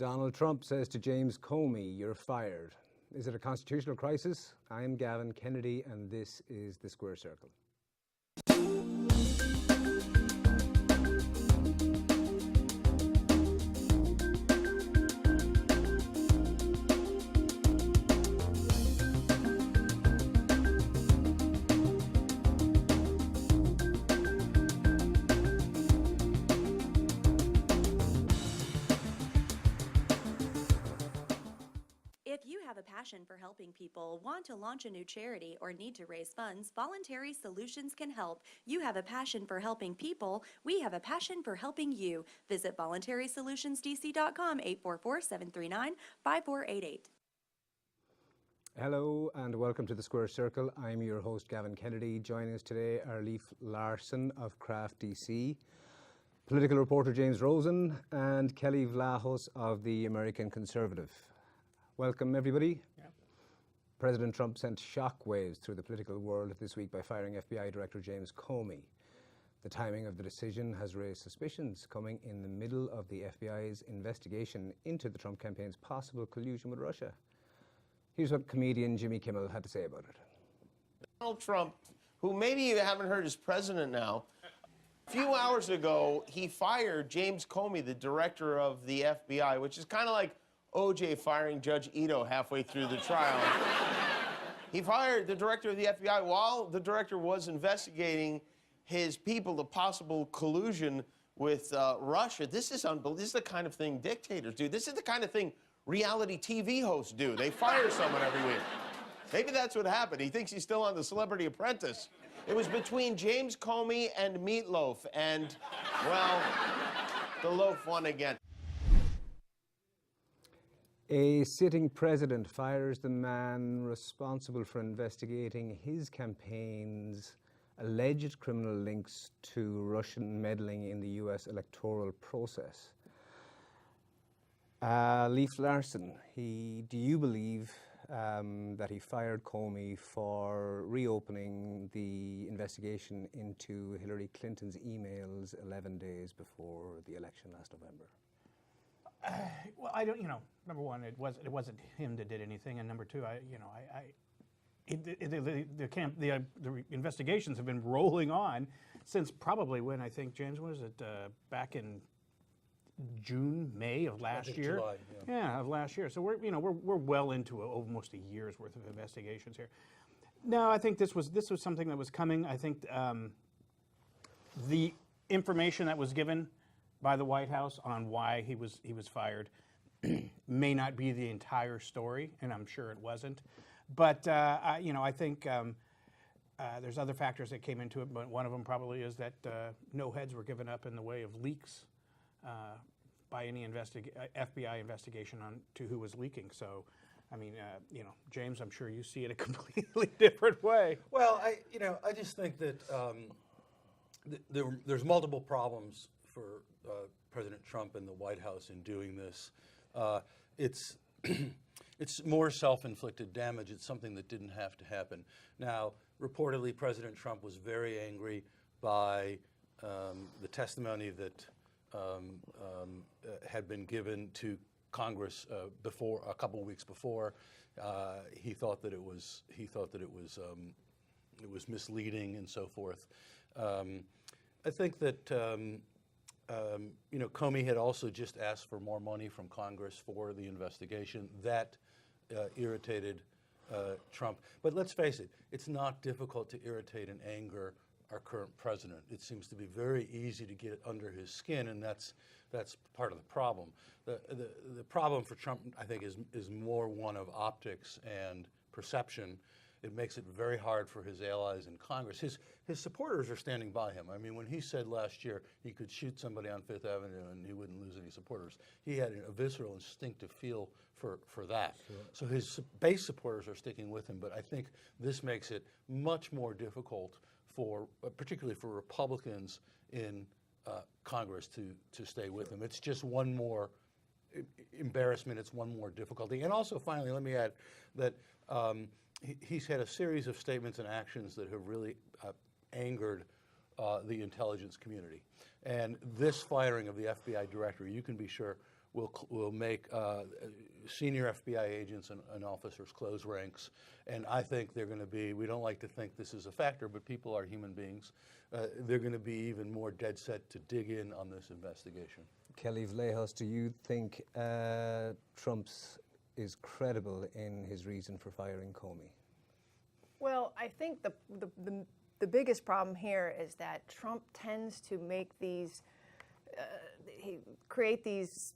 Donald Trump says to James Comey, "You're fired." Is it a constitutional crisis? I'm Gavin Kennedy, and this is The Square Circle. If you have a passion for helping people, want to launch a new charity, or need to raise funds, Voluntary Solutions can help. You have a passion for helping people. We have a passion for helping you. Visit voluntarysolutionsdc.com, 844-739-5488. Hello and welcome to The Square Circle. I'm your host, Gavin Kennedy. Joining us today are Leif, Larson of Craft DC, political reporter James Rosen, and Kelley Vlahos of the American Conservative. Welcome, everybody. Yeah. President Trump sent shockwaves through the political world this week by firing FBI Director James Comey. The timing of the decision has raised suspicions coming in the middle of the FBI's investigation into the Trump campaign's possible collusion with Russia. Here's what comedian Jimmy Kimmel had to say about it. Donald Trump, who maybe you haven't heard is president now, a few hours ago, he fired James Comey, the director of the FBI, which is kind of like OJ firing Judge Ito halfway through the trial. He fired the director of the FBI while the director was investigating his people, the possible collusion with Russia. This is unbelievable. This is the kind of thing dictators do. This is the kind of thing reality TV hosts do. They fire someone every week. Maybe that's what happened. He thinks he's still on The Celebrity Apprentice. It was between James Comey and Meatloaf, and, well, the loaf won again. A sitting president fires the man responsible for investigating his campaign's alleged criminal links to Russian meddling in the US electoral process. Leif, Larson, do you believe that he fired Comey for reopening the investigation into Hillary Clinton's emails 11 days before the election last November? Well, I don't. Number one, it wasn't him that did anything, and number two, the investigations have been rolling on since probably when I think James was it back in May of last year. July, yeah, of last year. So we're well into almost a year's worth of investigations here. No, I think this was something that was coming. I think the information that was given by the White House on why he was fired may not be the entire story, and I'm sure it wasn't. But I think there's other factors that came into it. But one of them probably is that no heads were given up in the way of leaks by any FBI investigation on to who was leaking. So, I mean, James, I'm sure you see it a completely different way. Well, I just think that there's multiple problems for President Trump and the White House in doing this. It's more self-inflicted damage. It's something that didn't have to happen. Now, reportedly, President Trump was very angry by the testimony that had been given to Congress before a couple of weeks before. He thought that it was misleading and so forth. I think that Comey had also just asked for more money from Congress for the investigation. That irritated Trump. But let's face it, it's not difficult to irritate and anger our current president. It seems to be very easy to get under his skin, and that's part of the problem. The problem for Trump, I think, is more one of optics and perception. It makes it very hard for his allies in Congress. His supporters are standing by him. I mean, when he said last year he could shoot somebody on Fifth Avenue and he wouldn't lose any supporters, he had a visceral, instinctive feel for that. Sure. So his base supporters are sticking with him, but I think this makes it much more difficult particularly for Republicans in Congress to stay with him. It's just one more embarrassment. It's one more difficulty. And also, finally, let me add that he's had a series of statements and actions that have really angered the intelligence community. And this firing of the FBI director, you can be sure, will make senior FBI agents and officers close ranks. And I think they're going to be, we don't like to think this is a factor, but people are human beings. They're going to be even more dead set to dig in on this investigation. Kelley Vlahos, do you think Trump's is credible in his reason for firing Comey? Well, I think the biggest problem here is that Trump tends to make these, create these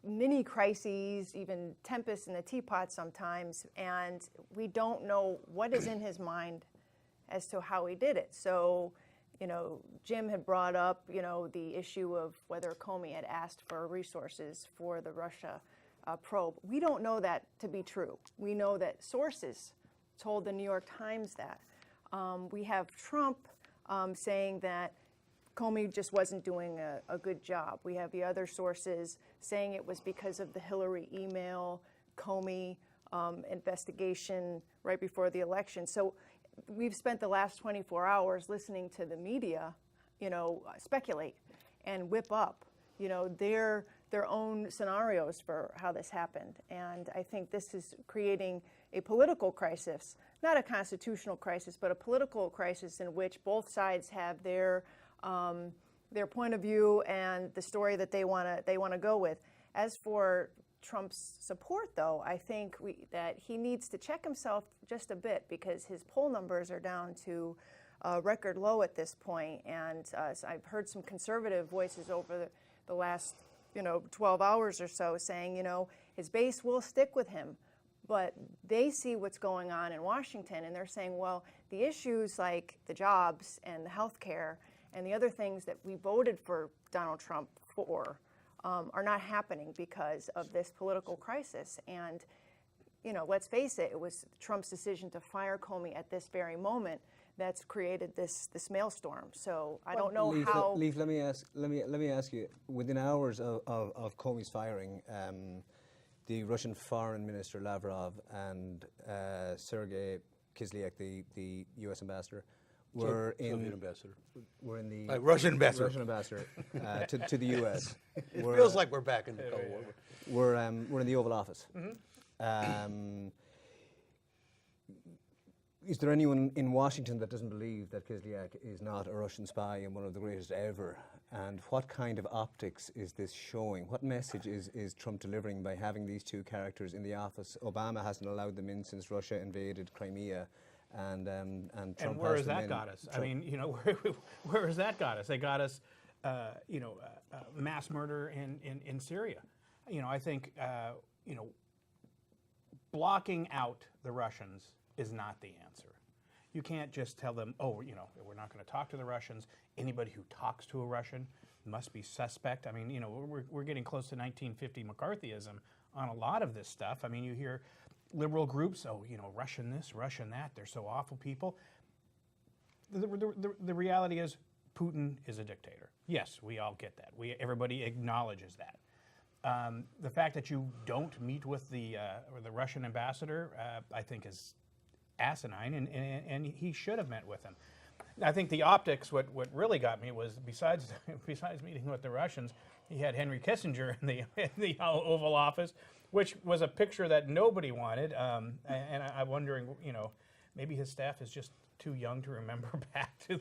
mini crises, even tempests in the teapot sometimes, and we don't know what is in his mind as to how he did it. So, you know, Jim had brought up, you know, the issue of whether Comey had asked for resources for the Russia probe. We don't know that to be true. We know that sources told the New York Times that. We have Trump saying that Comey just wasn't doing a good job. We have the other sources saying it was because of the Hillary email, Comey investigation right before the election. So we've spent the last 24 hours listening to the media, you know, speculate and whip up, you know, their own scenarios for how this happened. And I think this is creating a political crisis, not a constitutional crisis, but a political crisis in which both sides have their point of view and the story that they want to go with. As for Trump's support, though, I think that he needs to check himself just a bit, because his poll numbers are down to a record low at this point. And so I've heard some conservative voices over the last 12 hours or so saying, you know, his base will stick with him. But they see what's going on in Washington, and they're saying, well, the issues like the jobs and the health care and the other things that we voted for Donald Trump for are not happening because of this political crisis. And, you know, let's face it, it was Trump's decision to fire Comey at this very moment that's created this maelstrom. So I don't know Leif, how. Leif, let me ask you. Within hours of Comey's firing, the Russian Foreign Minister Lavrov and Sergei Kislyak, the U.S. ambassador, were Soviet ambassador. Were in the Russian ambassador. Russian ambassador to the U.S. It feels like we're back in the Cold War. We're in the Oval Office. Is there anyone in Washington that doesn't believe that Kislyak is not a Russian spy and one of the greatest ever? And what kind of optics is this showing? What message is Trump delivering by having these two characters in the office? Obama hasn't allowed them in since Russia invaded Crimea, and Trump. And where has that got us? I mean, you know, where has that got us? They got us, mass murder in Syria. You know, I think, blocking out the Russians is not the answer. You can't just tell them, oh, you know, we're not going to talk to the Russians. Anybody who talks to a Russian must be suspect. I mean, you know, we're getting close to 1950 McCarthyism on a lot of this stuff. I mean, you hear liberal groups, oh, you know, Russian this, Russian that. They're so awful people. The reality is Putin is a dictator. Yes, we all get that. Everybody acknowledges that. The fact that you don't meet with the Russian ambassador, I think, is asinine, and he should have met with him. I think the optics, what really got me was, besides meeting with the Russians, he had Henry Kissinger in the Oval Office, which was a picture that nobody wanted. And I'm wondering, you know, maybe his staff is just too young to remember back to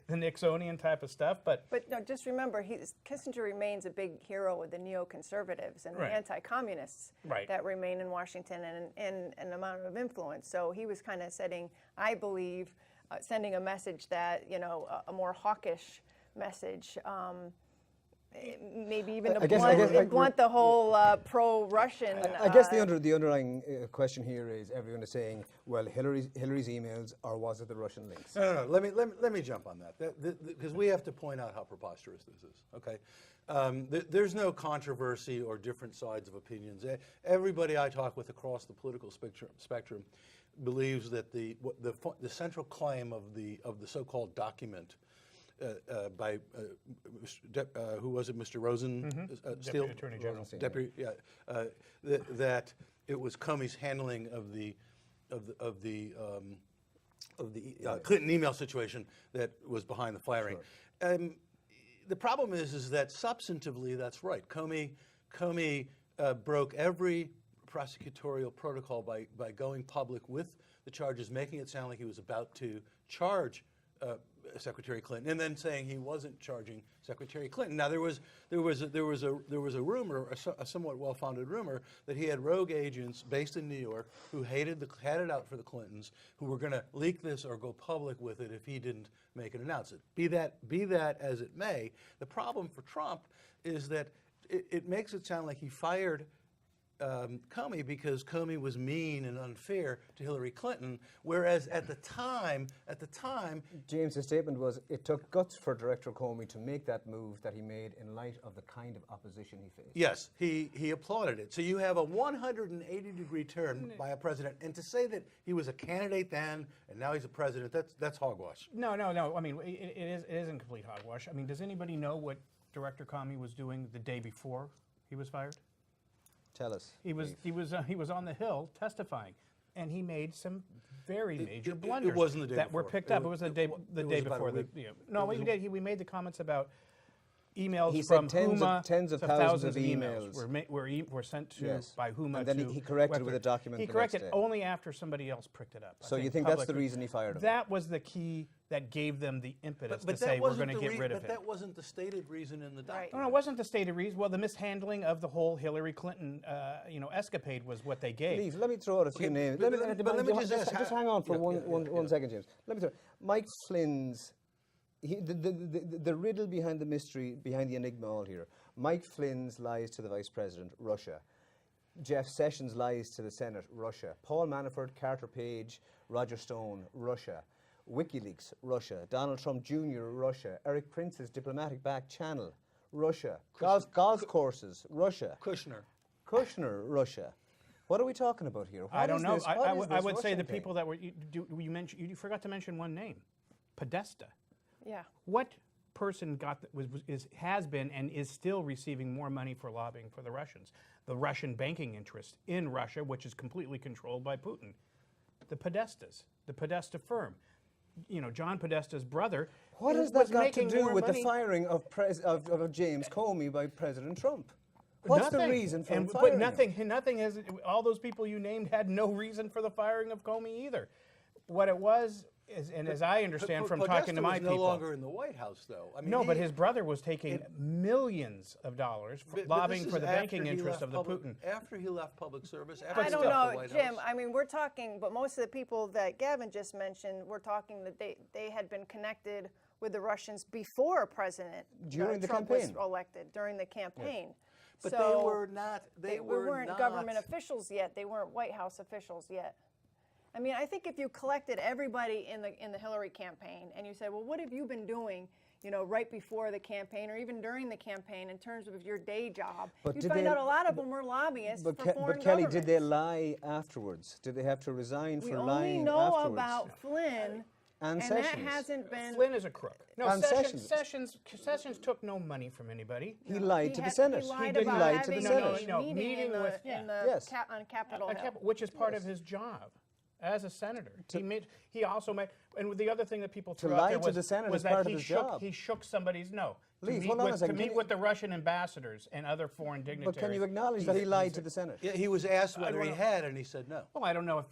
the Nixonian type of stuff. But no, just remember, Kissinger remains a big hero with the neoconservatives and the anti-communists that remain in Washington and an amount of influence. So he was kind of setting, I believe, sending a message that, you know, a more hawkish message. Maybe even blunt the whole pro-Russian. I guess the underlying question here is everyone is saying, well, Hillary's emails, or was it the Russian links? No. Let me jump on that, because we have to point out how preposterous this is. Okay, there's no controversy or different sides of opinions. Everybody I talk with across the political spectrum believes that the central claim of the so-called document. By who was it, Mr. Rosen? Deputy Attorney General. Deputy, yeah. That it was Comey's handling of the Clinton email situation that was behind the firing. Sure. The problem is that substantively that's right. Comey Comey broke every prosecutorial protocol by going public with the charges, making it sound like he was about to charge Secretary Clinton, and then saying he wasn't charging Secretary Clinton. Now there was a rumor, a somewhat well-founded rumor, that he had rogue agents based in New York who had it out for the Clintons, who were going to leak this or go public with it if he didn't make an announcement. Be that as it may, the problem for Trump is that it makes it sound like he fired Comey because Comey was mean and unfair to Hillary Clinton, whereas at the time, James's statement was it took guts for Director Comey to make that move that he made in light of the kind of opposition he faced. yes, he applauded it. So you have a 180-degree turn by a president, and to say that he was a candidate then and now he's a president, that's hogwash. No. I mean, it isn't complete hogwash. I mean, does anybody know what Director Comey was doing the day before he was fired? Tell us. He was on the Hill testifying, and he made some very major blunders. It wasn't the day that were before. picked up. It was the day about before. a week. No, we did. We made the comments about emails He from said Huma. tens of thousands of emails. Were sent to Yes. by Huma. And then to he corrected with a Webster. document He the corrected next day. only after somebody else pricked it up. So you think that's the reason he fired him? That was the key that gave them the impetus to that say we're wasn't going to get rid of But him. that wasn't the stated reason in the document. No, it wasn't the stated reason. Well, the mishandling of the whole Hillary Clinton, escapade was what they gave. Leif, let me throw out a few names. but let me just ask, just hang on for yeah, one second, James. Let me throw. Mike Flynn's, the riddle behind the mystery, behind the enigma all here. Mike Flynn's lies to the Vice President, Russia. Jeff Sessions lies to the Senate, Russia. Paul Manafort, Carter Page, Roger Stone, Russia. WikiLeaks, Russia. Donald Trump Jr., Russia. Eric Prince's diplomatic back channel, Russia. Golf courses, Russia. Kushner, Russia. What are we talking about here? I don't know. This, I would say Russian the thing? people that were you mentioned. You forgot to mention one name, Podesta. Yeah. What person has been and is still receiving more money for lobbying for the Russians? The Russian banking interest in Russia, which is completely controlled by Putin. The Podestas, the Podesta firm. John Podesta's brother. What has that got to do with the firing of James Comey by President Trump? What's the reason for firing him? Nothing has. All those people you named had no reason for the firing of Comey either. What it was is, and as I understand from talking to my people, people, no longer in the White House, though. I mean, no, but his brother was taking millions of dollars for lobbying for the banking interest of the Putin. After he left public service, I don't know, Jim. I mean, we're talking, but most of the people that Gavin just mentioned, we're talking that they had been connected with the Russians before President Trump was elected, during the campaign. But so they were not. They weren't government officials yet. They weren't White House officials yet. I mean, I think if you collected everybody in the Hillary campaign and you said, well, what have you been doing, right before the campaign or even during the campaign in terms of your day job, you'd find out a lot of them were lobbyists for foreign But Kelly, governments. did they lie afterwards? Did they have to resign for lying We only know afterwards? about Flynn, and Sessions. that hasn't been. Flynn is a crook. No, And Sessions took no money from anybody. He lied to the Senate. He lied He about lied to the having Senate. a meeting with- Yes. on Capitol Hill. Which is part of his job as a senator. He also made, and the other thing that people threw out lie there to the Senate was is part that of his job. he shook somebody's Leif, to hold on a second. meet with the Russian ambassadors and other foreign dignitaries. But can you acknowledge that he lied to the Senate? Yeah, he was asked whether he had, and he said no. Well, I don't know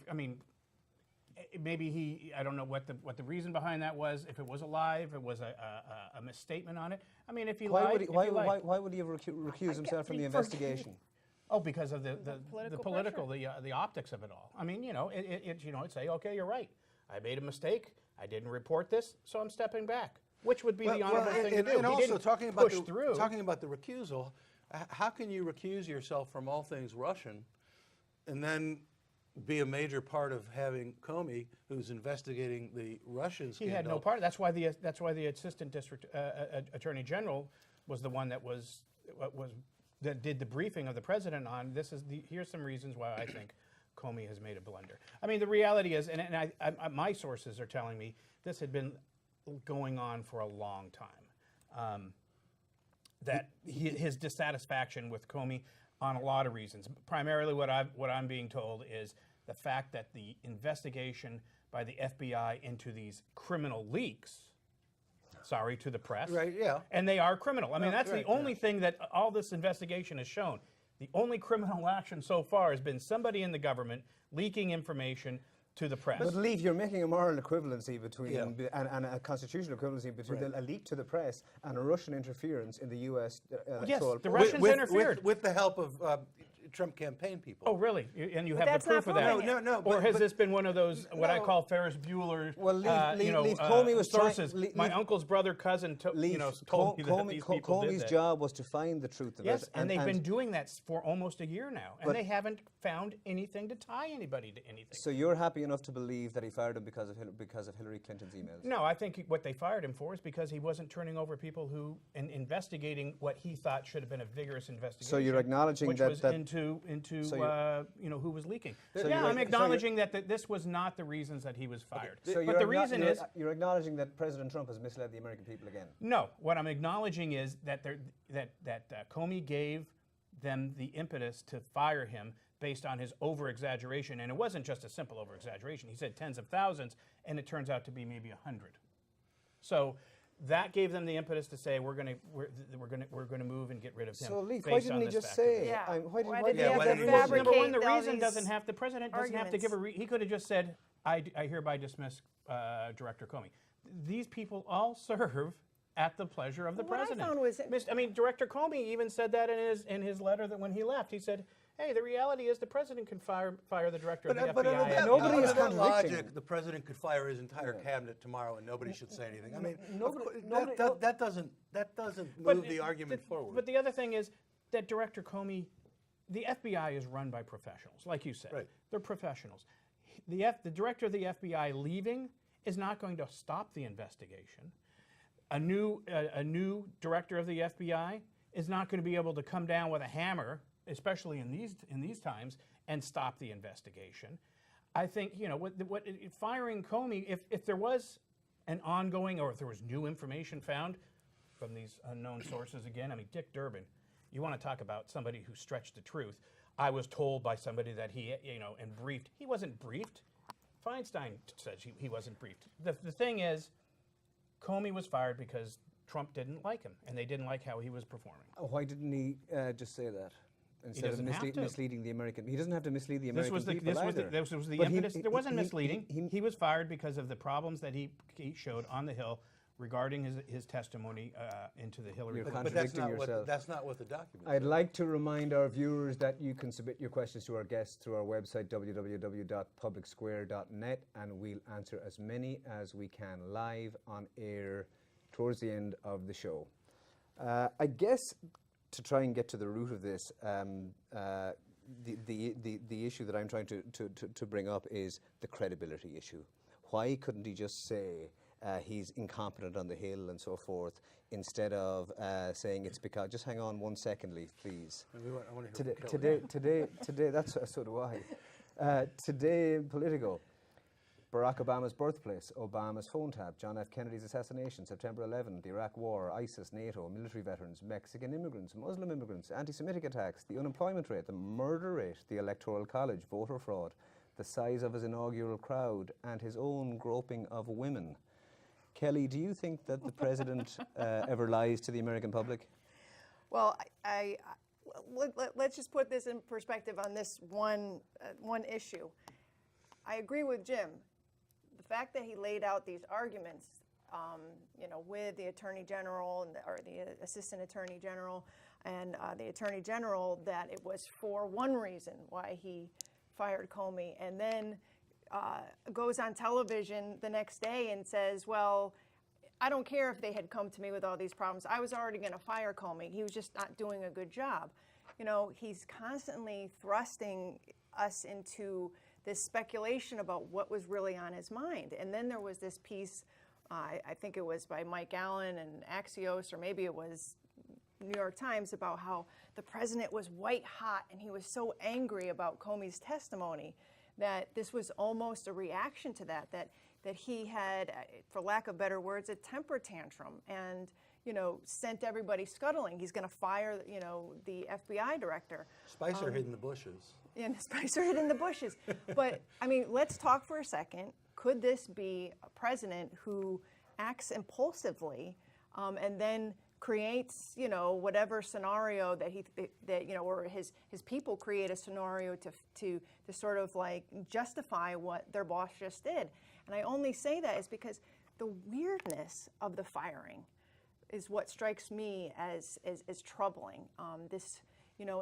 maybe I don't know what the reason behind that was. If it was a lie, if it was a misstatement on it. I mean, if he Why lied, would he have recused himself from the investigation? Oh, because of the political the optics of it all. I mean, it'd say, okay, you're right. I made a mistake. I didn't report this, so I'm stepping back. Which would be the honorable thing to do. And He also didn't talking about push through. talking about the recusal, how can you recuse yourself from all things Russian, and then be a major part of having Comey, who's investigating the Russian scandal? He had no part. That's why the assistant district attorney general was the one that did the briefing of the president on this. Here's some reasons why I think Comey has made a blunder. I mean, the reality is, and my sources are telling me this had been going on for a long time. That his dissatisfaction with Comey on a lot of reasons. Primarily, what I'm being told is the fact that the investigation by the FBI into these criminal leaks sorry to the press. Right, yeah. And they are criminal. I mean, that's right, the only thing that all this investigation has shown. The only criminal action so far has been somebody in the government leaking information to the press. But Leif, you're making a moral equivalency between and a constitutional equivalency between Right. a leak to the press and a Russian interference in the U.S. Yes, electoral the Russians interfered. With the help of Trump campaign people. Oh, really? And you But have that's the proof not of that? proving it. No, Or has but- this been one of those, what I No. call Ferris Bueller, Well, Leif Comey was sources? trying- My uncle's brother, cousin, told me that these people did Comey's that. job was to find the truth of Yes, it. and they've been doing that for almost a year now, and But- they haven't found anything to tie anybody to anything. So you're happy enough to believe that he fired him because of Hillary Clinton's emails? No, I think what they fired him for is because he wasn't turning over people who, and investigating what he thought should have been a vigorous investigation. So you're acknowledging which that- was that- into so you're- who was leaking. So yeah, you're- I'm so acknowledging that this was not the reasons that he was fired. So but you're the reason is you're acknowledging that President Trump has misled the American people again. no. What I'm acknowledging is that Comey gave them the impetus to fire him based on his over-exaggeration, and it wasn't just a simple over-exaggeration. He said tens of thousands, and it turns out to be maybe 100. So that gave them the impetus to say we're going to move and get rid of him. So Leif, based why didn't on he this just fact. say? Yeah. Why Why did did he have why to didn't he- fabricate Number one, the all reason these doesn't have the president doesn't have to give a. He could have just said, "I hereby dismiss Director Comey." These people all serve at the pleasure of the Well, what I president. found was- I mean, Director Comey even said that in his letter that when he left, he said, "Hey, the reality is the president can fire the director of the But FBI." under that, Nobody under is that contradicting logic, him. the president could fire his entire cabinet tomorrow and nobody should say anything. I mean, nobody- that doesn't move the argument forward. But the other thing is that Director Comey, the FBI is run by professionals, like you said. Right. They're professionals. The director of the FBI leaving is not going to stop the investigation. A new director of the FBI is not going to be able to come down with a hammer, especially in these times, and stop the investigation. I think firing Comey, if there was an ongoing, or if there was new information found from these unknown sources again. I mean, Dick Durbin, you want to talk about somebody who stretched the truth. I was told by somebody that he, and briefed. He wasn't briefed. Feinstein says he wasn't briefed. The thing is, Comey was fired because Trump didn't like him, and they didn't like how he was performing. Why didn't he just say that instead of doesn't have to. misleading the American? He doesn't have to mislead the American people This either. was the But impetus. There wasn't misleading. he- He was fired because of the problems that he showed on the Hill regarding his testimony into the Hillary. You're Clinton. But that's contradicting yourself. that's not what the document I'd like to remind our viewers that you can submit your questions to our guests through our website, www.publicsquare.net, and we'll answer as many as we can live on air towards the end of the show. I guess to try and get to the root of this, the issue that I'm trying to bring up is the credibility issue. Why couldn't he just say he's incompetent on the Hill and so forth, instead of saying it's because... Just hang on 1 second, Leif, please. I want to hear from Kelley. Today, so do I. Today in Politico, Barack Obama's birthplace, Obama's phone tap, John F. Kennedy's assassination, September 11, the Iraq War, ISIS, NATO, military veterans, Mexican immigrants, Muslim immigrants, anti-Semitic attacks, the unemployment rate, the murder rate, the Electoral College, voter fraud, the size of his inaugural crowd, and his own groping of women. Kelley, do you think that the president ever lies to the American public? Well, let's just put this in perspective on this one issue. I agree with Jim. The fact that he laid out these arguments, with the Attorney General or the Assistant Attorney General and the Attorney General, that it was for one reason why he fired Comey, and then goes on television the next day and says, well, I don't care if they had come to me with all these problems. I was already going to fire Comey. He was just not doing a good job. He's constantly thrusting us into this speculation about what was really on his mind. And then there was this piece, I think it was by Mike Allen and Axios, or maybe it was New York Times, about how the president was white hot and he was so angry about Comey's testimony that this was almost a reaction to that he had, for lack of better words, a temper tantrum and, sent everybody scuttling. He's going to fire, the FBI director. Spicer hid in the bushes. And Spicer hid in the bushes. But, let's talk for a second. Could this be a president who acts impulsively, and then creates, whatever scenario or his people create a scenario to sort of like justify what their boss just did. And I only say that is because the weirdness of the firing is what strikes me as troubling.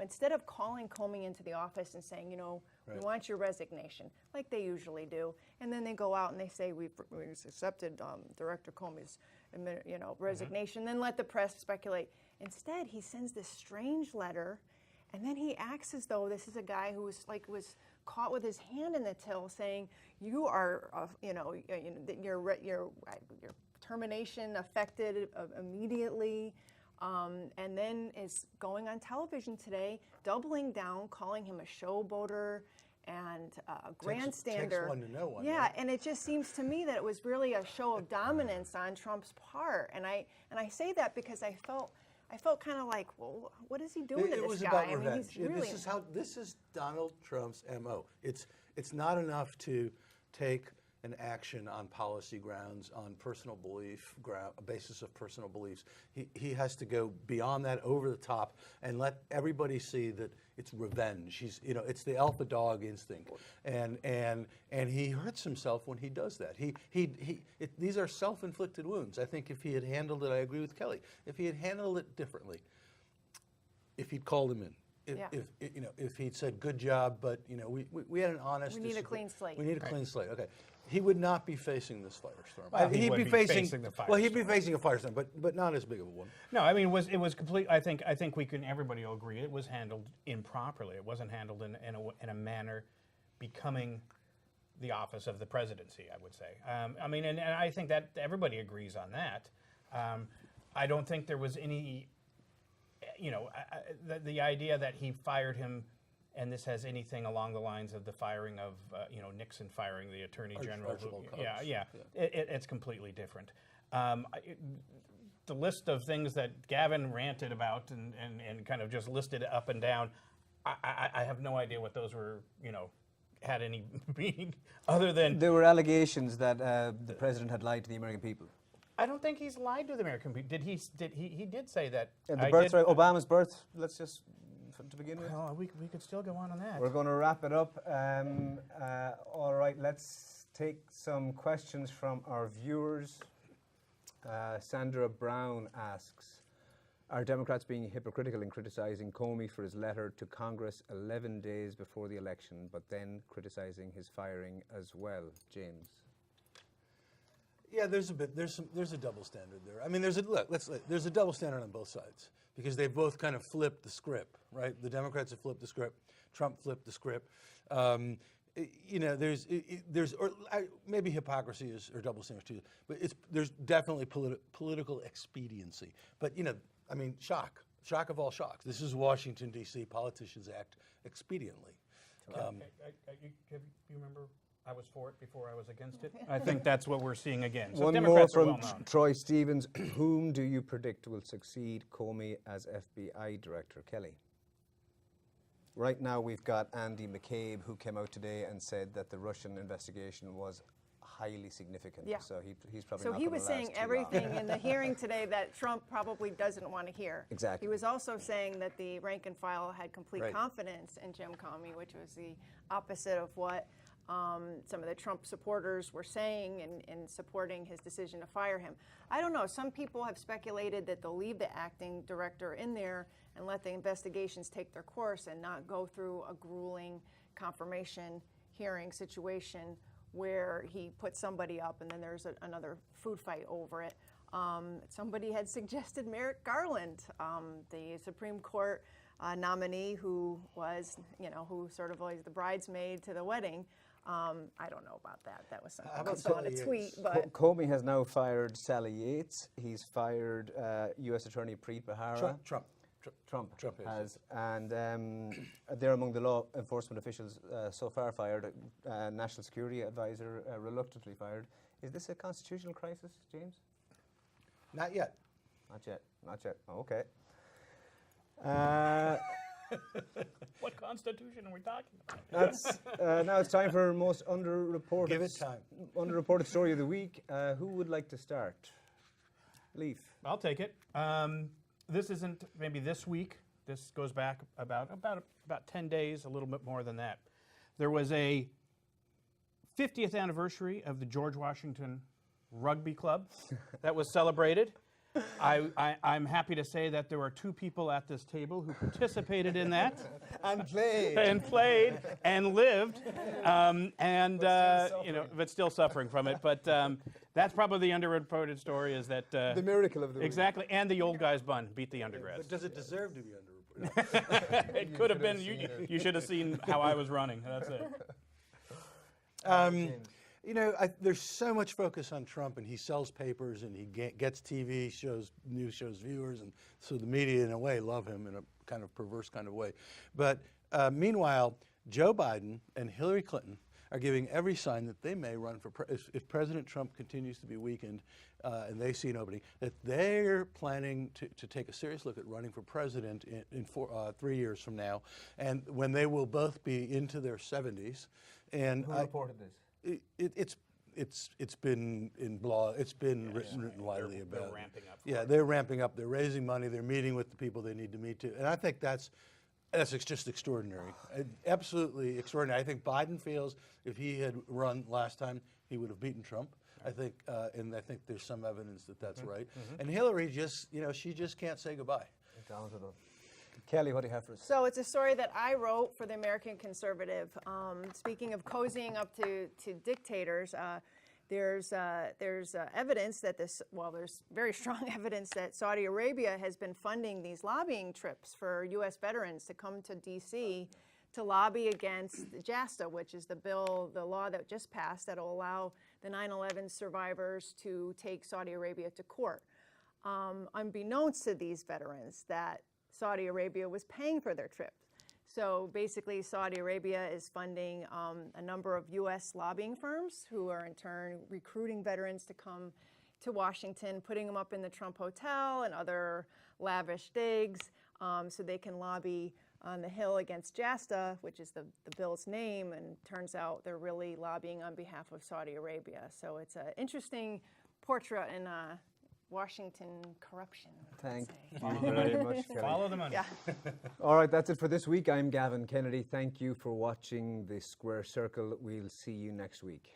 Instead of calling Comey into the office and saying, we want your resignation, like they usually do, and then they go out and they say, we've accepted Director Comey's resignation, then let the press speculate. Instead, he sends this strange letter, and then he acts as though this is a guy who was caught with his hand in the till, saying, you are, your termination affected immediately. And then is going on television today, doubling down, calling him a showboater and a grandstander. Takes one to know one. Yeah, right? and it just seems to me that it was really a show of dominance on Trump's part. And I say that because I felt kind of like, well, what is he doing to this guy? It was about revenge. He's really... This is Donald Trump's MO. It's not enough to take an action on policy grounds, on personal belief, a basis of personal beliefs. He has to go beyond that, over the top, and let everybody see that it's revenge. It's the alpha dog instinct, and he hurts himself when he does that. These are self-inflicted wounds. I think if he had handled it, I agree with Kelley. If he had handled it differently, if he'd called him in. If he'd said, good job, but we had an honest. We need a clean slate. We need a clean slate. Okay, he would not be facing this firestorm. Well, he'd be facing the firestorm. Well, he'd be facing a firestorm, but not as big of a one. No, I mean it was complete. I think everybody will agree it was handled improperly. It wasn't handled in a manner becoming the office of the presidency, I would say. And I think that everybody agrees on that. I don't think there was any. The idea that he fired him, and this has anything along the lines of the firing of, Nixon firing the Attorney General. It's completely different. The list of things that Gavin ranted about and kind of just listed up and down, I have no idea what those were, had any meaning other than... There were allegations that the president had lied to the American people. I don't think he's lied to the American people. He did say that. The birthright, Obama's birth, let's just, to begin with. Well, we could still go on that. We're going to wrap it up. All right, let's take some questions from our viewers. Sandra Brown asks, are Democrats being hypocritical in criticizing Comey for his letter to Congress 11 days before the election, but then criticizing his firing as well? James? Yeah, there's a double standard there. I mean, there's a double standard on both sides because they both kind of flipped the script, right? The Democrats have flipped the script. Trump flipped the script. Maybe hypocrisy or double standards too, but there's definitely political expediency. But shock of all shocks. This is Washington D.C. Politicians act expediently. You remember? I was for it before I was against it. I think that's what we're seeing again. So One Democrats more are from well-known. Troy Stevens. Whom do you predict will succeed Comey as FBI director? Kelley? Right now we've got Andy McCabe, who came out today and said that the Russian investigation was highly significant. Yeah. So he's probably So not he gonna was saying last too everything long. in the hearing today that Trump probably doesn't want to hear. Exactly. He was also saying that the rank and file had complete Right. confidence in Jim Comey, which was the opposite of what some of the Trump supporters were saying in supporting his decision to fire him. I don't know. Some people have speculated that they'll leave the acting director in there and let the investigations take their course and not go through a grueling confirmation hearing situation where he puts somebody up and then there's another food fight over it. Somebody had suggested Merrick Garland, the Supreme Court nominee who was, who sort of was the bridesmaid to the wedding. I don't know about that. That was something I saw in a tweet. But Comey has now fired Sally Yates. He's fired U.S. Attorney Preet Bharara. Trump has. And they're among the law enforcement officials so far fired. National Security Advisor reluctantly fired. Is this a constitutional crisis, James? Not yet. Not yet. Oh, okay. What Constitution are we talking about? That's now it's time for most underreported. Give it time. Underreported story of the week. Who would like to start? Leif. I'll take it. This isn't maybe this week. This goes back about 10 days, a little bit more than that. There was a 50th anniversary of the George Washington Rugby Club that was celebrated. I'm happy to say that there were 2 people at this table who participated in that. And played. And played and lived, but still suffering from it. But that's probably the underreported story, is that The miracle of the week. exactly, and the old guy's bun beat the undergrads. But does it deserve to be underreported? It could have been. You should have seen how I was running. That's it. There's so much focus on Trump, and he sells papers, and he gets TV shows, news shows viewers, and so the media, in a way, love him in a kind of perverse kind of way. But meanwhile, Joe Biden and Hillary Clinton are giving every sign that they may run for if President Trump continues to be weakened and they see an opening, that they're planning to take a serious look at running for president in 3 years from now, and when they will both be into their 70s. And Who reported this? It's been written widely about. They're ramping up. They're ramping up. They're raising money. They're meeting with the people they need to meet to, and I think that's just extraordinary, absolutely extraordinary. I think Biden feels if he had run last time, he would have beaten Trump. I think, and I think there's some evidence that that's right. And Hillary she just can't say goodbye. Down to them. Kelley, what do you have for us? So it's a story that I wrote for the American Conservative. Speaking of cozying up to dictators, there's evidence that there's very strong evidence that Saudi Arabia has been funding these lobbying trips for U.S. veterans to come to D.C. to lobby against JASTA, which is the law that just passed that will allow the 9/11 survivors to take Saudi Arabia to court. Unbeknownst to these veterans, that Saudi Arabia was paying for their trip. So basically, Saudi Arabia is funding a number of U.S. lobbying firms who are in turn recruiting veterans to come to Washington, putting them up in the Trump Hotel and other lavish digs so they can lobby on the Hill against JASTA, which is the bill's name, and turns out they're really lobbying on behalf of Saudi Arabia. So it's an interesting portrait in Washington corruption. Thank you very much, Kelley. Follow the money. Yeah. All right, that's it for this week. I'm Gavin Kennedy. Thank you for watching The Square Circle. We'll see you next week.